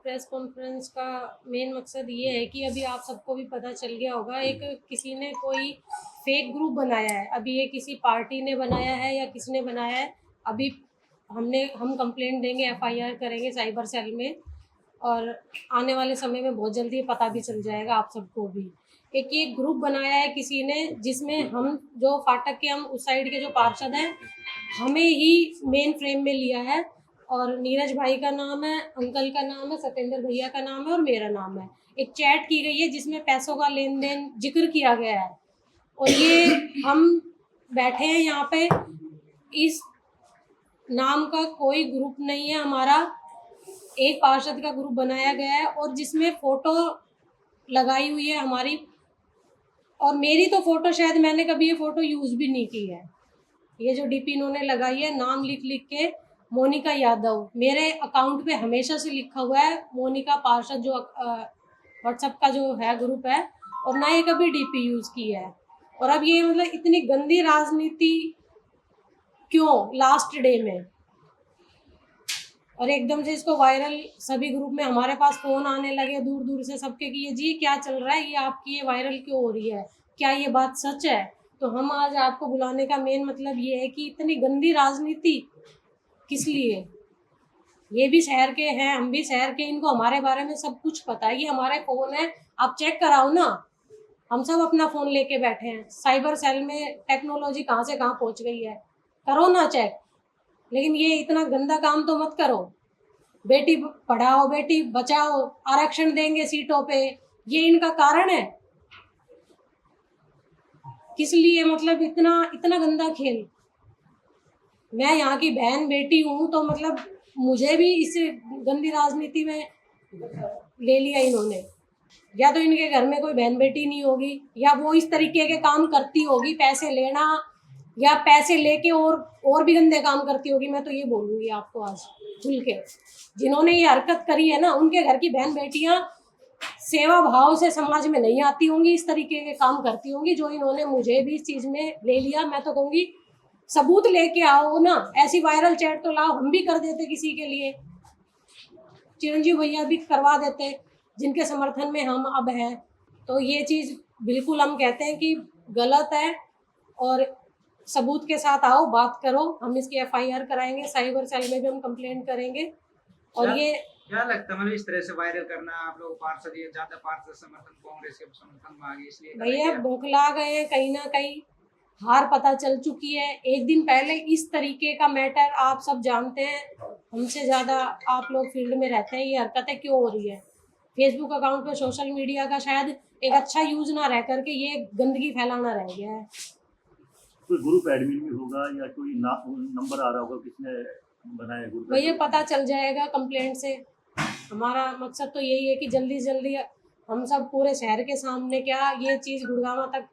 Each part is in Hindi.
प्रेस कॉन्फ्रेंस का मेन मकसद ये है कि अभी आप सबको भी पता चल गया होगा, एक किसी ने कोई फेक ग्रुप बनाया है। अभी ये किसी पार्टी ने बनाया है या किसने बनाया है, अभी हम कंप्लेंट देंगे, एफआईआर करेंगे साइबर सेल में, और आने वाले समय में बहुत जल्दी पता भी चल जाएगा आप सबको भी। एक ये ग्रुप बनाया है किसी ने, जिसमें हम जो फाटक के हम उस साइड के जो पार्षद हैं, हमें ही मेन फ्रेम में लिया है। और नीरज भाई का नाम है, अंकल का नाम है, सत्येंद्र भैया का नाम है और मेरा नाम है। एक चैट की गई है जिसमें पैसों का लेन देन जिक्र किया गया है, और ये हम बैठे हैं यहाँ पे, इस नाम का कोई ग्रुप नहीं है हमारा। एक पार्षद का ग्रुप बनाया गया है और जिसमें फोटो लगाई हुई है हमारी, और मेरी तो फोटो शायद मैंने कभी ये फोटो यूज भी नहीं की है। ये जो डीपी इन्होंने लगाई है, नाम लिख लिख के मोनिका यादव, मेरे अकाउंट पे हमेशा से लिखा हुआ है मोनिका पार्षद, जो व्हाट्सएप का जो है ग्रुप है, और ना ये कभी डीपी यूज की है। और अब ये मतलब इतनी गंदी राजनीति क्यों लास्ट डे में, और एकदम से इसको वायरल सभी ग्रुप में हमारे पास फोन आने लगे दूर दूर से सबके कि ये जी क्या चल रहा है, ये आपकी ये वायरल क्यों हो रही है, क्या ये बात सच है। तो हम आज आपको बुलाने का मेन मतलब ये है कि इतनी गंदी राजनीति किस लिए। ये भी शहर के हैं, हम भी शहर के, इनको हमारे बारे में सब कुछ पता है। ये हमारे फोन है, आप चेक कराओ ना, हम सब अपना फोन लेके बैठे हैं। साइबर सेल में टेक्नोलॉजी कहाँ से कहाँ पहुँच गई है, करो ना चेक। लेकिन ये इतना गंदा काम तो मत करो। बेटी पढ़ाओ, बेटी बचाओ, आरक्षण देंगे सीटों पे, ये इनका कारण है। किस लिए, मतलब इतना इतना गंदा खेल। मैं यहाँ की बहन बेटी हूँ, तो मतलब मुझे भी इस गंदी राजनीति में ले लिया इन्होंने। या तो इनके घर में कोई बहन बेटी नहीं होगी, या वो इस तरीके के काम करती होगी, पैसे लेना या पैसे लेके और भी गंदे काम करती होगी। मैं तो ये बोलूँगी आपको आज खुल के, जिन्होंने ये हरकत करी है ना, उनके घर की बहन बेटियां सेवा भाव से समाज में नहीं आती होंगी, इस तरीके के काम करती होंगी जो इन्होंने मुझे भी इस चीज में ले लिया। मैं तो कहूँगी सबूत लेके आओ ना, ऐसी वायरल चैट तो लाओ, हम भी कर देते किसी के लिए, चिरंजीव भैया भी करवा देते जिनके समर्थन में हम अब हैं। तो ये चीज़ बिल्कुल हम कहते हैं कि गलत है, और सबूत के साथ आओ, बात करो, हम इसकी एफआईआर कराएंगे, साइबर सेल में भी हम कंप्लेंट करेंगे। और ये क्या लगता है, मतलब इस तरह से वायरल करना, आप लोग पार्षद, ये ज्यादा पार्षद समर्थन कांग्रेस के समर्थन में आ गए, इसलिए भैया बौखला गए हैं, कहीं ना कहीं हार पता चल चुकी है। एक दिन पहले इस तरीके का मैटर आप सब जानते हैं, हमसे ज़्यादा आप लोग फील्ड में रहते हैं, ये हरकतें क्यों हो रही है। फेसबुक अकाउंट पे सोशल मीडिया का शायद एक अच्छा यूज ना रह करके ये गंदगी फैलाना रह गया है। कोई ग्रुप एडमिन भी होगा या कोई नंबर आ रहा होगा किसने बनाया ग्रुप, भैया पता चल जाएगा कंप्लेंट से। हमारा मकसद तो यही है कि जल्दी से जल्दी हम सब पूरे शहर के सामने, क्या ये चीज़ गुड़गांव तक,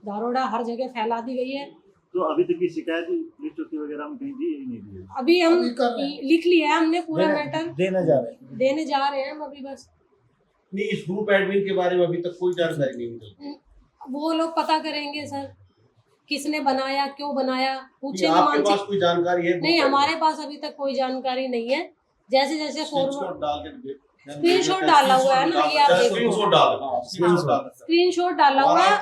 दारोड़ा हर जगह फैला दी गई है। तो अभी तक की शिकायत पुलिस चौकी वगैरह में कहीं दी नहीं दी? अभी हम लिख लिया है हमने पूरा मैटर, देने जा रहे हैं हम अभी बस। नहीं, इस ग्रुप एडमिन के बारे में अभी तक कोई जानकारी नहीं मिली। वो लोग पता करेंगे सर, किसने बनाया, क्यों बनाया, पूछेंगे। आपके पास कोई जानकारी है? नहीं, हमारे पास अभी तक कोई जानकारी नहीं है। जैसे जैसे स्क्रीनशॉट डाला हुआ है ना, ये आप देखो, स्क्रीनशॉट डाला हुआ है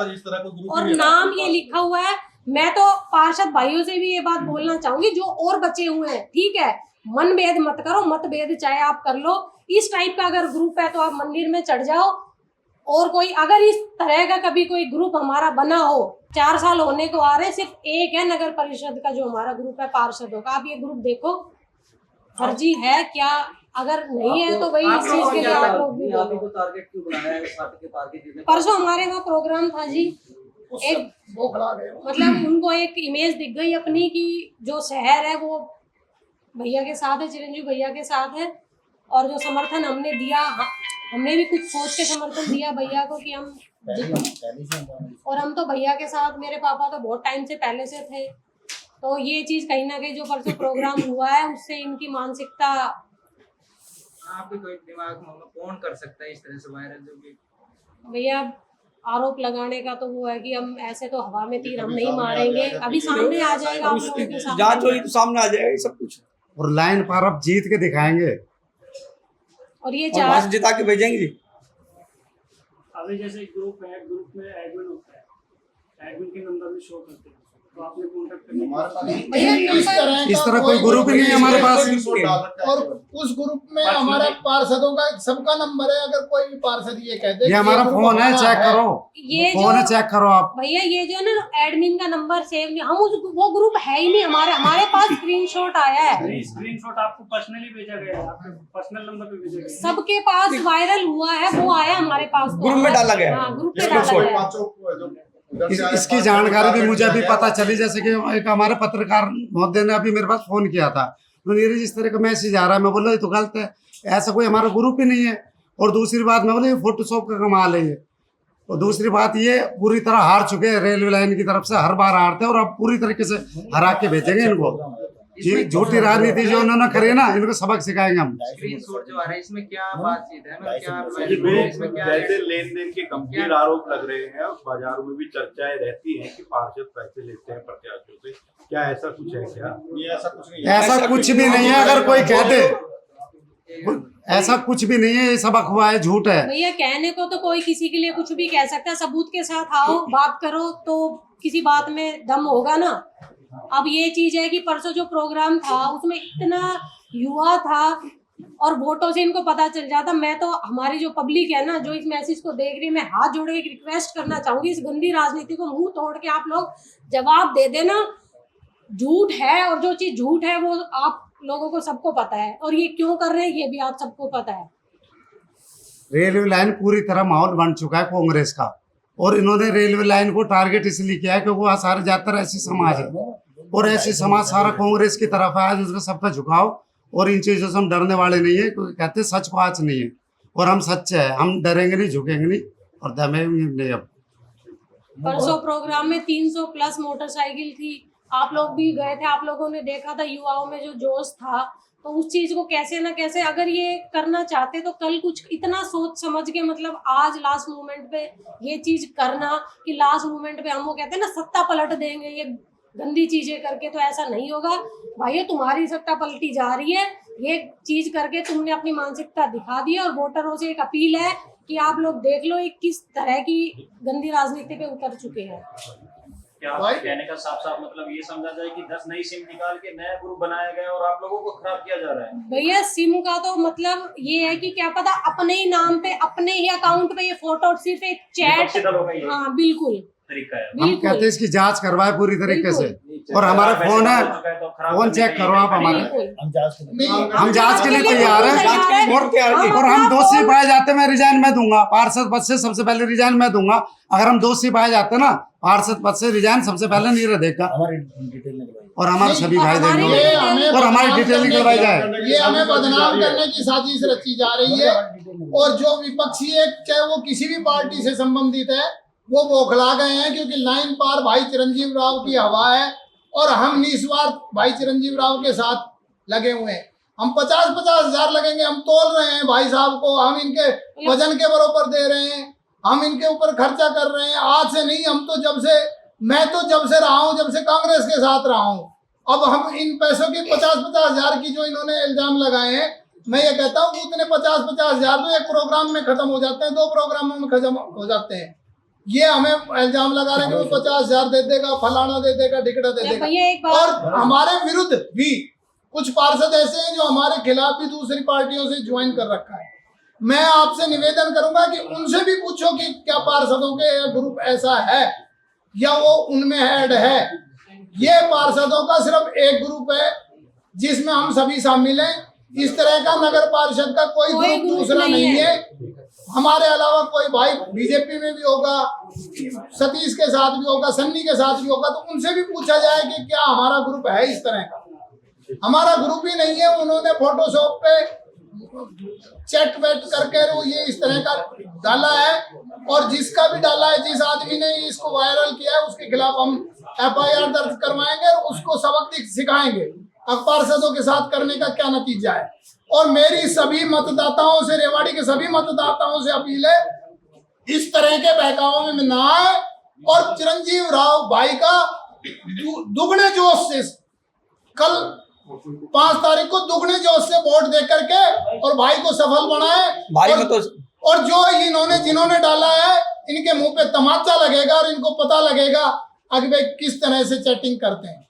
और नाम ये लिखा हुआ है। मैं तो पार्षद भाइयों से भी ये बात बोलना चाहूंगी, जो और बचे हुए हैं, ठीक है, मन भेद मत करो, मतभेद चाहे आप कर लो। इस टाइप का अगर ग्रुप है तो आप मंदिर में चढ़ जाओ। और कोई अगर इस तरह का कभी कोई ग्रुप हमारा बना हो, 4 साल होने को आ रहे, सिर्फ एक है नगर परिषद का जो हमारा ग्रुप है पार्षदों का, आप ये ग्रुप देखो फर्जी है क्या। अगर नहीं है तो वही इस चीज के लिए आप लोग भी टारगेट क्यों बनाया है? परसों हमारे वहाँ प्रोग्राम था जी, एक मतलब उनको एक इमेज दिख गई अपनी कि जो शहर है वो भैया के साथ है, चिरंजीव भैया के साथ है, और जो समर्थन हमने दिया, हमने भी कुछ सोच के समर्थन दिया भैया को कि हम, और हम तो भैया के साथ, मेरे पापा तो बहुत टाइम से पहले से थे। तो ये चीज कहीं ना कहीं जो परसों प्रोग्राम हुआ है उससे इनकी मानसिकता, आपके कोई दिमाग में कौन कर सकता है इस तरह से वायरल? जो भी भैया आरोप लगाने का तो वो है कि हम ऐसे तो हवा में तीर हम नहीं मारेंगे, अभी सामने आ जाएगा आप लोगों के सामने। जांच होगी तो सामने आ जाएगा ये सब कुछ, और लाइन पर अब जीत के दिखाएंगे और ये और वहां चार से जिता के भेजेंगे जी। अभी जैसे ग्रुप है, ग्रुप में एडमिन होता है, एडमिन के नंबर भी शो करते हैं, तो आपने कॉन्टेक्ट करने इस तरह कोई ग्रुप ही नहीं है हमारे पास। और उस ग्रुप में हमारे पार्षदों का सबका नंबर है। अगर कोई भी पार्षद ये कहते ये हमारा फोन है, चेक करो, ये फोन है, जो चेक करो आप। भैया ये जो ना एडमिन का नंबर सेव नहीं, हम वो ग्रुप है ही नहीं हमारे पास स्क्रीनशॉट आया है, स्क्रीनशॉट आपको पर्सनली भेजा गया है, आपके पर्सनल नंबर पे भेजा गया है। सबके पास वायरल हुआ है, वो आया हमारे पास तो ग्रुप में डाला गया है। हाँ, ग्रुप में डाला गया है। इसकी जानकारी भी मुझे अभी पता चली, जैसे कि एक हमारे पत्रकार महोदय ने अभी मेरे पास फोन किया था, उन्होंने जिस तरह का मैसेज आ रहा है, मैं बोला ये तो गलत है, ऐसा कोई हमारा ग्रुप ही नहीं है। और दूसरी बात मैं बोला ये फोटोशॉप का कमाल है ये। और दूसरी बात ये पूरी तरह हार चुके हैं रेलवे लाइन की तरफ से, हर बार हारते हैं और अब पूरी तरीके से हरा के भेजेंगे इनको। जी झूठी राजनीति जो उन्होंने करी ना, इनको सबक सिखाएंगे हम। स्क्रीनशॉट जो आ रहा है इसमें क्या बातचीत है, मतलब क्या इसमें क्या जैसे लेन देन के गंभीर आरोप लग रहे हैं और बाजारों में भी चर्चाएं रहती हैं कि पार्षद पैसे लेते हैं प्रत्याशियों से, क्या ऐसा कुछ है क्या? ये ऐसा कुछ नहीं है। ऐसा कुछ भी नहीं है, अगर कोई कह दे ऐसा कुछ भी नहीं है, ये सब अफवाह है, झूठ है। भैया कहने को तो कोई किसी के लिए कुछ भी कह सकता है, सबूत के साथ आओ बात करो तो किसी बात में दम होगा ना। अब ये चीज है कि परसों जो प्रोग्राम था उसमें इतना युवा था और वोटों से इनको पता चल जाता। मैं तो हमारी जो पब्लिक है ना, जो इस मैसेज को देख रही है, मैं हाथ जोड़ के एक रिक्वेस्ट करना चाहूंगी, इस गंदी राजनीति को मुंह तोड़ के आप लोग जवाब दे देना। झूठ है और जो चीज झूठ है वो आप लोगों को सबको पता है, और ये क्यों कर रहे हैं ये भी आप सबको पता है। रेलवे लाइन पूरी तरह माहौल बन चुका है कांग्रेस का, और इन्होंने रेलवे लाइन को टारगेट इसलिए किया है क्योंकि वहाँ सारे ज्यादातर ऐसी समाज है और ऐसी समाज सारा कांग्रेस की तरफ है। आज उसका सबका झुकाव, और इन चीजों से हम डरने वाले नहीं है, क्योंकि कहते सच को आज नहीं है और हम सच्चे हैं, हम डरेंगे नहीं, झुकेंगे नहीं और दमेंगे नहीं। अब परसों प्रोग्राम में 300 प्लस मोटरसाइकिल थी, आप लोग भी गए थे, आप लोगों ने देखा था युवाओं में जो जोश था। तो उस चीज को कैसे ना कैसे अगर ये करना चाहते तो कल कुछ इतना सोच समझ के, मतलब आज लास्ट मोमेंट पे ये चीज करना कि लास्ट मोमेंट पे हम वो कहते हैं ना सत्ता पलट देंगे ये गंदी चीजें करके, तो ऐसा नहीं होगा भाई। तुम्हारी सत्ता पलटी जा रही है, ये चीज करके तुमने अपनी मानसिकता दिखा दी है। और वोटरों से एक अपील है कि आप लोग देख लो ये किस तरह की गंदी राजनीति पे उतर चुके हैं। क्या आपके कहने का साफ साफ मतलब ये समझा जाए कि 10 नई सिम निकाल के नया ग्रुप बनाया गया और आप लोगों को खराब किया जा रहा है? भैया सिम का तो मतलब ये है कि क्या पता अपने ही नाम पे अपने ही अकाउंट पे ये फोटो सिर्फ एक चैट, हाँ बिल्कुल तरीका है। हम कहते हैं इसकी जांच करवाए पूरी तरीके से, और हमारा फोन है, फोन चेक करो आप हमारे, हम जांच के लिए तैयार हैं। और हम दोषी पाए जाते मैं रिजाइन मैं दूंगा, पार्षद पद से सबसे पहले रिजाइन मैं दूंगा। अगर हम दोषी पाए जाते ना पार्षद पद से रिजाइन सबसे पहले नीरज देगा और हमारे सभी भाई देंगे और हमारी डिटेल निकलवाई जाए। ये हमें बदनाम करने की साजिश रची जा रही है, और जो विपक्षी है चाहे वो किसी भी पार्टी से संबंधित है वो बौखला गए हैं, क्योंकि लाइन पार भाई चिरंजीव राव की हवा है और हम निस्वार्थ भाई चिरंजीव राव के साथ लगे हुए हैं। हम 50-50 हजार लगेंगे, हम तोल रहे हैं भाई साहब को, हम इनके वजन के बराबर दे रहे हैं, हम इनके ऊपर खर्चा कर रहे हैं। आज से नहीं, हम तो मैं तो जब से रहा हूँ, जब से कांग्रेस के साथ रहा हूँ। अब हम इन पैसों की 50-50 हजार की जो इन्होंने इल्जाम लगाए हैं, मैं ये कहता हूँ उतने 50-50 हजार तो एक प्रोग्राम में खत्म हो जाते हैं, 2 प्रोग्रामों में खत्म हो जाते हैं। ये हमें इल्जाम लगा रहे हैं कि वो 50 हजार दे देगा, फलाना दे देगा, ढिकड़ा दे देगा। और हमारे विरुद्ध भी कुछ पार्षद ऐसे हैं जो हमारे खिलाफ भी दूसरी पार्टियों से ज्वाइन कर रखा है। मैं आपसे निवेदन करूंगा कि उनसे भी पूछो कि क्या पार्षदों के ग्रुप ऐसा है या वो उनमें ऐड है। ये पार्षदों का सिर्फ एक ग्रुप है जिसमें हम सभी शामिल हैं। इस तरह का नगर पार्षद का कोई ग्रुप दूसरा नहीं है। हमारे अलावा कोई भाई बीजेपी में भी होगा, सतीश के साथ भी होगा, सन्नी के साथ भी होगा, तो उनसे भी पूछा जाए कि क्या हमारा ग्रुप है इस तरह का। हमारा ग्रुप ही नहीं है। उन्होंने फोटोशॉप पे चैट वेट करके वो ये इस तरह का डाला है, और जिसका भी डाला है, जिस आदमी ने इसको वायरल किया है, उसके खिलाफ हम FIR दर्ज करवाएंगे और उसको सबक सिखाएंगे अब पार्षदों के साथ करने का क्या नतीजा है। और मेरी सभी मतदाताओं से, रेवाड़ी के सभी मतदाताओं से अपील है इस तरह के बहकावों में ना आए और चिरंजीव राव भाई का दुगने जोश से कल 5 तारीख को दुगने जोश से वोट दे करके और भाई को सफल बनाए। भाई में तो और जो जिन्होंने डाला है इनके मुंह पे तमाचा लगेगा और इनको पता लगेगा कि भाई किस तरह से चैटिंग करते हैं।